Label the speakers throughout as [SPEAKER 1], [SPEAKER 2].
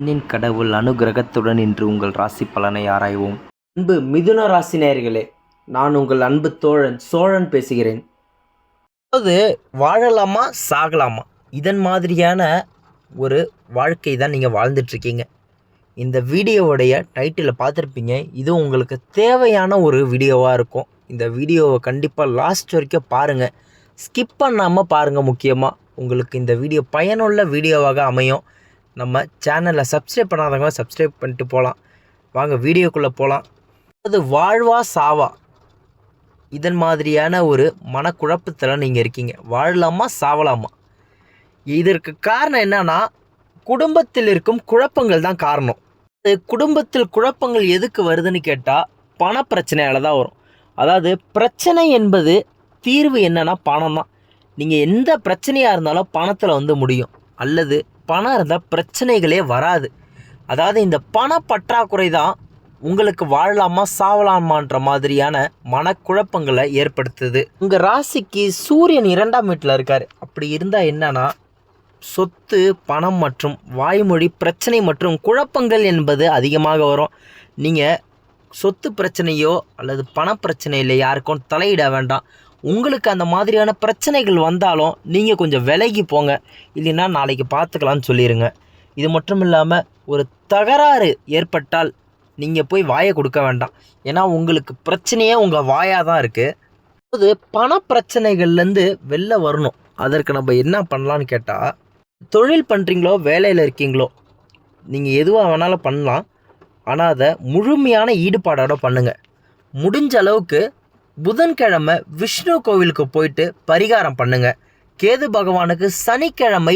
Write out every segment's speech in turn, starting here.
[SPEAKER 1] பெண்ணின் கடவுள் அனுகிரகத்துடன் இன்று உங்கள் ராசி பலனை ஆராய்வோம். அன்பு மிதுன ராசி நேயர்களே, நான் உங்கள் அன்பு தோழன் சோழன் பேசுகிறேன். அதாவது வாழலாமா சாகலாமா, இதன் மாதிரியான ஒரு வாழ்க்கை தான் நீங்கள் வாழ்ந்துட்டுருக்கீங்க. இந்த வீடியோவுடைய டைட்டிலை பார்த்துருப்பீங்க. இது உங்களுக்கு தேவையான ஒரு வீடியோவாக இருக்கும். இந்த வீடியோவை கண்டிப்பாக லாஸ்ட் வரைக்கும் பாருங்கள், ஸ்கிப் பண்ணாமல் பாருங்கள். முக்கியமாக உங்களுக்கு இந்த வீடியோ பயனுள்ள வீடியோவாக அமையும். நம்ம சேனலை சப்ஸ்கிரைப் பண்ணாதவங்க சப்ஸ்கிரைப் பண்ணிட்டு போகலாம். வாங்க வீடியோக்குள்ளே போகலாம். அது வாழ்வா சாவா, இதன் மாதிரியான ஒரு மனக்குழப்பத்தில் நீங்கள் இருக்கீங்க. வாழலாமா சாவலாமா? இதற்கு காரணம் என்னன்னா, குடும்பத்தில் இருக்கும் குழப்பங்கள் தான் காரணம். குடும்பத்தில் குழப்பங்கள் எதுக்கு வருதுன்னு கேட்டால் பண பிரச்சனையால் தான் வரும். அதாவது பிரச்சனை என்பது தீர்வு என்னன்னா பணம் தான். நீங்கள் எந்த பிரச்சனையாக இருந்தாலும் பணத்தில் வந்து முடியும். அல்லது பணம் இருந்தால் பிரச்சனைகளே வராது. அதாவது இந்த பண பற்றாக்குறை தான் உங்களுக்கு வாழலாமா சாவலாமான்ற மாதிரியான மனக்குழப்பங்களை ஏற்படுத்துது. உங்கள் ராசிக்கு சூரியன் 2ஆம் வீட்டில் இருக்கார். அப்படி இருந்தால் என்னன்னா, சொத்து, பணம் மற்றும் வாய்மொழி பிரச்சனை மற்றும் குழப்பங்கள் என்பது அதிகமாக வரும். நீங்கள் சொத்து பிரச்சனையோ அல்லது பண பிரச்சனையில் யாருக்கும் தலையிட வேண்டாம். உங்களுக்கு அந்த மாதிரியான பிரச்சனைகள் வந்தாலும் நீங்கள் கொஞ்சம் விலகி போங்க, இல்லைன்னா நாளைக்கு பார்த்துக்கலான்னு சொல்லிடுங்க. இது மட்டும் இல்லாமல் ஒரு தகராறு ஏற்பட்டால் நீங்கள் போய் வாயை கொடுக்க வேண்டாம். ஏன்னா உங்களுக்கு பிரச்சனையே உங்கள் வாயாக தான் இருக்குது. அது பண பிரச்சனைகள்லேருந்து வெளில வரணும். அதற்கு நம்ம என்ன பண்ணலான்னு கேட்டால், தொழில் பண்ணுறீங்களோ வேலையில் இருக்கீங்களோ, நீங்கள் எதுவாக வேணாலும் பண்ணலாம். ஆனால் அதை முழுமையான ஈடுபாடோட பண்ணுங்கள். முடிஞ்ச அளவுக்கு புதன்கிழமை விஷ்ணு கோவிலுக்கு போயிட்டு பரிகாரம் பண்ணுங்க. கேது பகவானுக்கு சனிக்கிழமை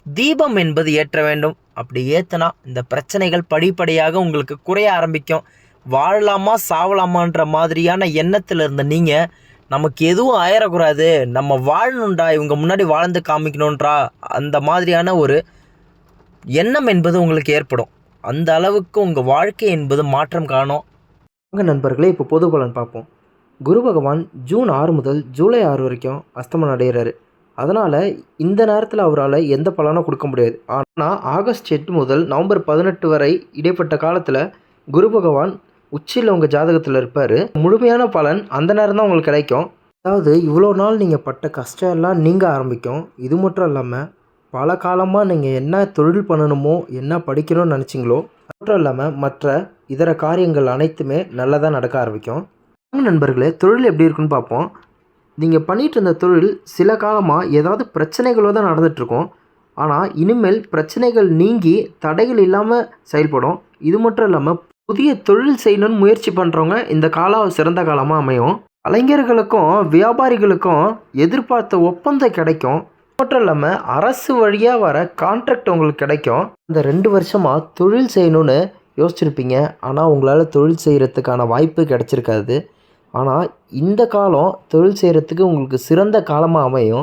[SPEAKER 1] தீபம் என்பது ஏற்ற வேண்டும். அப்படி ஏற்றினா இந்த பிரச்சனைகள் படிப்படியாக உங்களுக்கு குறைய ஆரம்பிக்கும். வாழலாமா சாவலாமான்ற மாதிரியான எண்ணத்தில் இருந்த நீங்கள், நமக்கு எதுவும் ஆயிடக்கூடாது, நம்ம வாழணுண்டா, இவங்க முன்னாடி வாழ்ந்து காமிக்கணுன்றா, அந்த மாதிரியான ஒரு எண்ணம் என்பது உங்களுக்கு ஏற்படும். அந்த அளவுக்கு உங்கள் வாழ்க்கை என்பது மாற்றம் காணும். உங்கள் நண்பர்களே, இப்போ பொது பலன் பார்ப்போம். குரு பகவான் ஜூன் 6 முதல் ஜூலை 6 வரைக்கும் அஸ்தமனம் அடைகிறாரு. அதனால் இந்த நேரத்தில் அவரால் எந்த பலனும் கொடுக்க முடியாது. ஆனால் ஆகஸ்ட் 8 முதல் நவம்பர் 18 வரை இடைப்பட்ட காலத்தில் குரு பகவான் உச்சியில் உங்கள் ஜாதகத்தில் இருப்பார். முழுமையான பலன் அந்த நேரம் தான் உங்களுக்கு கிடைக்கும். அதாவது இவ்வளோ நாள் நீங்கள் பட்ட கஷ்டம் எல்லாம் நீங்கள் ஆரம்பிக்கும். இது மட்டும் இல்லாமல் பல காலமாக நீங்கள் என்ன தொழில் பண்ணணுமோ, என்ன படிக்கணும்னு நினச்சிங்களோ, அது மட்டும் இல்லாமல் மற்ற இதர காரியங்கள் அனைத்துமே நல்லதாக நடக்க ஆரம்பிக்கும். நண்பர்களே, தொழில் எப்படி இருக்குன்னு பார்ப்போம். நீங்கள் பண்ணிகிட்டு இருந்த தொழில் சில காலமாக ஏதாவது பிரச்சனைகளோ தான் நடந்துகிட்ருக்கோம். ஆனால் இனிமேல் பிரச்சனைகள் நீங்கி தடைகள் இல்லாமல் செயல்படும். இது மட்டும் இல்லாமல் புதிய தொழில் செய்யணும்னு முயற்சி பண்ணுறவங்க இந்த காலம் சிறந்த காலமாக அமையும். கலைஞர்களுக்கும் வியாபாரிகளுக்கும் எதிர்பார்த்த ஒப்பந்தம் கிடைக்கும். மட்டும் இல்லாமல் அரசு வழியாக வர கான்ட்ராக்ட் உங்களுக்கு கிடைக்கும். இந்த 2 வருஷமாக தொழில் செய்யணும்னு யோசிச்சிருப்பீங்க. ஆனால் உங்களால் தொழில் செய்கிறதுக்கான வாய்ப்பு கிடச்சிருக்காது. ஆனால் இந்த காலம் தொழில் செய்கிறதுக்கு உங்களுக்கு சிறந்த காலமாக அமையும்.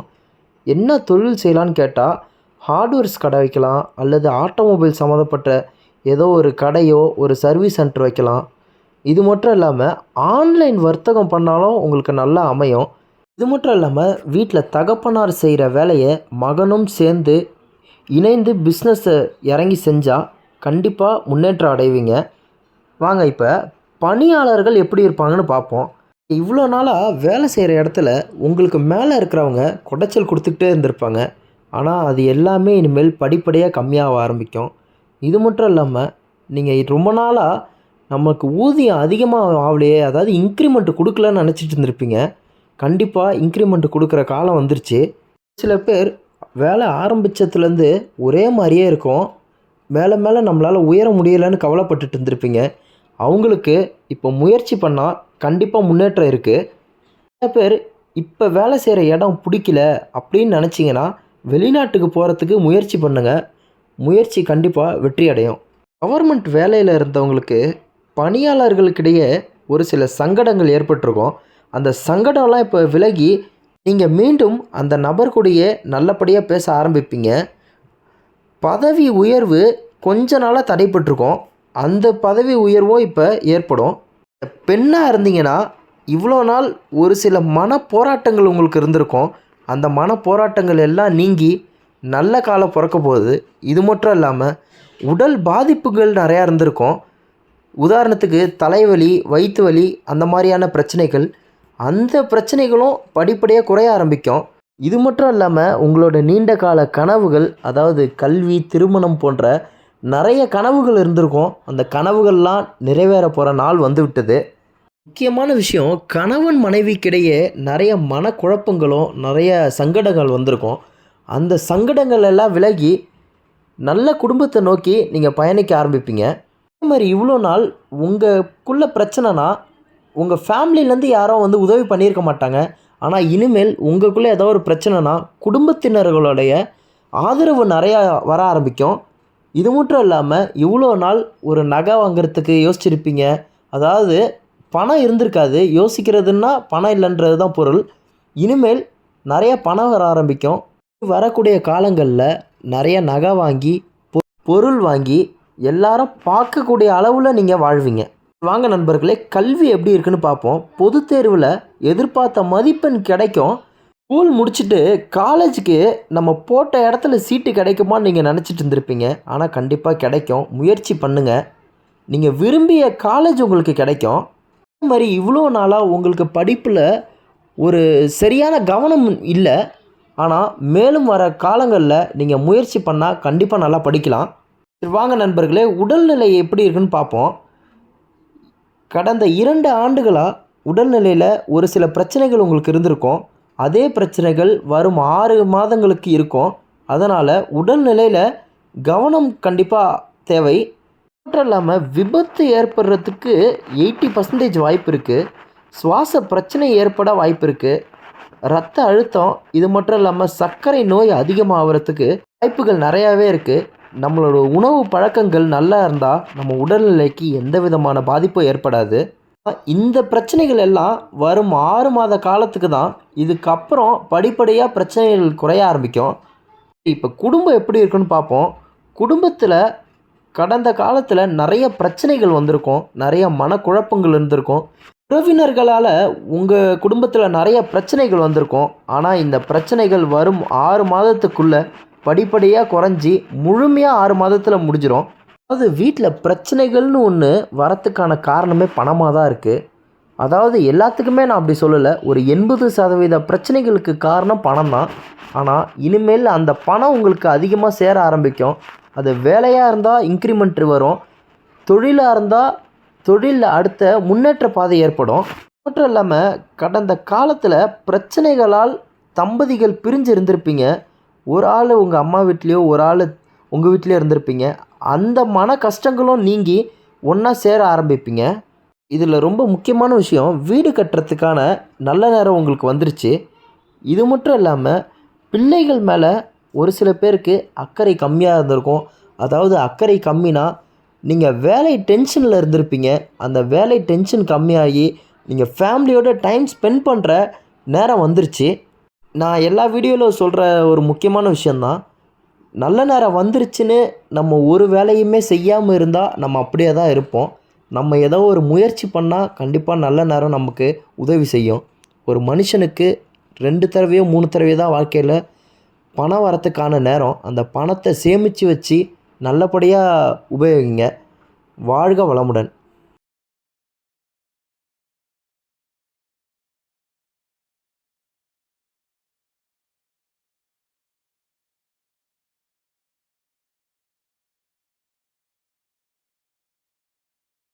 [SPEAKER 1] என்ன தொழில் செய்யலான்னு கேட்டால், ஹார்ட்வேர்ஸ் கடை வைக்கலாம், அல்லது ஆட்டோமொபைல் சம்மந்தப்பட்ட ஏதோ ஒரு கடையோ ஒரு சர்வீஸ் சென்டர் வைக்கலாம். இது மட்டும் இல்லாமல் ஆன்லைன் வர்த்தகம் பண்ணாலும் உங்களுக்கு நல்லா அமையும். இது மட்டும் இல்லாமல் வீட்டில் தகப்பனார் செய்கிற வேலையை மகனும் சேர்ந்து இணைந்து பிஸ்னஸை இறங்கி செஞ்சால் கண்டிப்பாக முன்னேற்றம் அடைவீங்க. வாங்க இப்போ பணியாளர்கள் எப்படி இருப்பாங்கன்னு பார்ப்போம். இவ்வளோ நாளாக வேலை செய்கிற இடத்துல உங்களுக்கு மேலே இருக்கிறவங்க குடைச்சல் கொடுத்துக்கிட்டே இருந்திருப்பாங்க. ஆனால் அது எல்லாமே இனிமேல் படிப்படியாக கம்மியாக ஆரம்பிக்கும். இது மட்டும் இல்லாமல் நீங்கள் ரொம்ப நாளாக நமக்கு ஊதியம் அதிகமாக ஆகலையே, அதாவது இன்க்ரிமெண்ட் கொடுக்கலன்னு நினச்சிட்டு இருந்திருப்பீங்க. கண்டிப்பாக இன்க்ரிமெண்ட் கொடுக்குற காலம் வந்துருச்சு. சில பேர் வேலை ஆரம்பித்ததுலேருந்து ஒரே மாதிரியே இருக்கும். மேலே மேலே நம்மளால் உயர முடியலைன்னு கவலைப்பட்டுட்டு இருந்திருப்பீங்க. அவங்களுக்கு இப்போ முயற்சி பண்ணால் கண்டிப்பாக முன்னேற்றம் இருக்குது. சில பேர் இப்போ வேலை செய்கிற இடம் பிடிக்கல அப்படின்னு நினச்சிங்கன்னா வெளிநாட்டுக்கு போகிறதுக்கு முயற்சி பண்ணுங்கள். முயற்சி கண்டிப்பாக வெற்றி அடையும். கவர்மெண்ட் வேலையில் இருந்தவங்களுக்கு பணியாளர்களுக்கிடையே ஒரு சில சங்கடங்கள் ஏற்பட்டிருக்கும். அந்த சங்கடம்லாம் இப்போ விலகி நீங்கள் மீண்டும் அந்த நபர் கூடயே நல்லபடியாக பேச ஆரம்பிப்பீங்க. பதவி உயர்வு கொஞ்ச நாளாக தடைப்பட்டிருக்கும். அந்த பதவி உயர்வும் இப்போ ஏற்படும். பெண்ணாக இருந்தீங்கன்னா இவ்வளோ நாள் ஒரு சில மன போராட்டங்கள் உங்களுக்கு இருந்திருக்கும். அந்த மன போராட்டங்கள் எல்லாம் நீங்கி நல்ல காலம் பிறக்க போகுது. இது மட்டும் இல்லாமல் உடல் பாதிப்புகள் நிறையா இருந்திருக்கும். உதாரணத்துக்கு தலைவலி, வயிற்று வலி அந்த மாதிரியான பிரச்சனைகள், அந்த பிரச்சனைகளும் படிப்படியாக குறைய ஆரம்பிக்கும். இது மட்டும் இல்லாமல் உங்களோட நீண்ட கால கனவுகள், அதாவது கல்வி, திருமணம் போன்ற நிறைய கனவுகள் இருந்திருக்கும். அந்த கனவுகள்லாம் நிறைவேற போகிற நாள் வந்துவிட்டது. முக்கியமான விஷயம், கணவன் மனைவிக்கிடையே நிறைய மனக்குழப்பங்களும் நிறைய சங்கடங்கள் வந்திருக்கும். அந்த சங்கடங்கள் எல்லாம் விலகி நல்ல குடும்பத்தை நோக்கி நீங்கள் பயணிக்க ஆரம்பிப்பீங்க. அதே மாதிரி இவ்வளோ நாள் உங்களுக்குள்ள பிரச்சனைனா உங்கள் ஃபேமிலியிலேருந்து யாரும் வந்து உதவி பண்ணியிருக்க மாட்டாங்க. ஆனால் இனிமேல் உங்களுக்குள்ளே ஏதோ ஒரு பிரச்சனைனா குடும்பத்தினர்களுடைய ஆதரவு நிறையா வர ஆரம்பிக்கும். இது மட்டும் இல்லாமல் இவ்வளோ நாள் ஒரு நகை வாங்குறதுக்கு யோசிச்சிருப்பீங்க. அதாவது பணம் இருந்திருக்காது. யோசிக்கிறதுன்னா பணம் இல்லைன்றது தான் பொருள். இனிமேல் நிறைய பணம் வர ஆரம்பிக்கும். வரக்கூடிய காலங்களில் நிறைய நகை வாங்கி, பொருள் வாங்கி எல்லாரும் பார்க்கக்கூடிய அளவில் நீங்கள் வாழ்வீங்க. வாங்க நண்பர்களே, கல்வி எப்படி இருக்குன்னு பார்ப்போம். பொது தேர்வில் எதிர்பார்த்த மதிப்பெண் கிடைக்கும். ஸ்கூல் முடிச்சுட்டு காலேஜுக்கு நம்ம போட்ட இடத்துல சீட்டு கிடைக்குமான்னு நீங்கள் நினச்சிட்டு இருந்திருப்பீங்க. ஆனால் கண்டிப்பாக கிடைக்கும். முயற்சி பண்ணுங்கள். நீங்கள் விரும்பிய காலேஜ் உங்களுக்கு கிடைக்கும். அதே மாதிரி இவ்வளோ நாளாக உங்களுக்கு படிப்பில் ஒரு சரியான கவனம் இல்லை. ஆனால் மேலும் வர காலங்களில் நீங்கள் முயற்சி பண்ணால் கண்டிப்பாக நல்லா படிக்கலாம். வாங்க நண்பர்களே, உடல்நிலை எப்படி இருக்குன்னு பார்ப்போம். கடந்த 2 ஆண்டுகளாக உடல்நிலையில் ஒரு சில பிரச்சனைகள் உங்களுக்கு இருந்திருக்கும். அதே பிரச்சனைகள் வரும் 6 மாதங்களுக்கு இருக்கும். அதனால் உடல்நிலையில் கவனம் கண்டிப்பாக தேவை. மட்டும் இல்லாமல் விபத்து ஏற்படுறதுக்கு 80% வாய்ப்பு இருக்குது. சுவாச பிரச்சனை ஏற்பட வாய்ப்பு இருக்குது. இரத்த அழுத்தம், இது மட்டும் இல்லாமல் சர்க்கரை நோய் அதிகமாகிறதுக்கு வாய்ப்புகள் நிறையாவே இருக்குது. நம்மளோட உணவு பழக்கங்கள் நல்லா இருந்தால் நம்ம உடல்நிலைக்கு எந்த விதமான பாதிப்பும் ஏற்படாது. இந்த பிரச்சனைகள் எல்லாம் வரும் 6 மாத காலத்துக்கு தான். இதுக்கப்புறம் படிப்படியாக பிரச்சனைகள் குறைய ஆரம்பிக்கும். இப்போ குடும்பம் எப்படி இருக்குன்னு பார்ப்போம். குடும்பத்தில் கடந்த காலத்தில் நிறைய பிரச்சனைகள் வந்திருக்கும். நிறைய மனக்குழப்பங்கள் இருந்திருக்கும். உறவினர்களால் உங்கள் குடும்பத்தில் நிறைய பிரச்சனைகள் வந்திருக்கும். ஆனால் இந்த பிரச்சனைகள் வரும் 6 மாதத்துக்குள்ளே படிப்படியாக குறைஞ்சி முழுமையாக 6 மாதத்தில் முடிஞ்சிடும். அதாவது வீட்டில் பிரச்சனைகள்னு ஒன்று வரத்துக்கான காரணமே பணமாக தான் இருக்குது. அதாவது எல்லாத்துக்குமே நான் அப்படி சொல்லலை. ஒரு 80% பிரச்சனைகளுக்கு காரணம் பணம் தான். ஆனால் இனிமேல் அந்த பணம் உங்களுக்கு அதிகமாக சேர ஆரம்பிக்கும். அது வேலையாக இருந்தால் இன்க்ரிமெண்ட் வரும். தொழிலாக இருந்தால் தொழிலில் அடுத்த முன்னேற்ற பாதை ஏற்படும். மட்டும் இல்லாமல் கடந்த காலத்தில் பிரச்சனைகளால் தம்பதிகள் பிரிஞ்சு இருந்திருப்பீங்க. ஒரு ஆள் உங்கள் அம்மா வீட்லேயோ ஒரு ஆள் உங்கள் வீட்லேயோ இருந்திருப்பீங்க. அந்த மன கஷ்டங்களும் நீங்கி ஒன்றா சேர ஆரம்பிப்பீங்க. இதில் ரொம்ப முக்கியமான விஷயம், வீடு கட்டுறதுக்கான நல்ல நேரம் உங்களுக்கு வந்துருச்சு. இது மட்டும் இல்லாமல் பிள்ளைகள் மேலே ஒரு சில பேருக்கு அக்கறை கம்மியாக இருந்திருக்கும். அதாவது அக்கறை கம்மினா நீங்கள் வேலை டென்ஷனில் இருந்திருப்பீங்க. அந்த வேலை டென்ஷன் கம்மியாகி நீங்கள் ஃபேமிலியோட டைம் ஸ்பெண்ட் பண்ணுற நேரம் வந்துருச்சு. நான் எல்லா வீடியோவில் சொல்கிற ஒரு முக்கியமான விஷயந்தான், நல்ல நேரம் வந்துருச்சுன்னு நம்ம ஒரு வேலையுமே செய்யாமல் இருந்தால் நம்ம அப்படியே தான் இருப்போம். நம்ம ஏதோ ஒரு முயற்சி பண்ணால் கண்டிப்பாக நல்ல நேரம் நமக்கு உதவி செய்யும். ஒரு மனுஷனுக்கு 2 தடவையோ 3 தடவையோ தான் வாழ்க்கையில் பணம் வரத்துக்கான நேரம். அந்த பணத்தை சேமித்து வச்சு நல்லபடியாக உபயோகிங்க. வாழ்க வளமுடன்.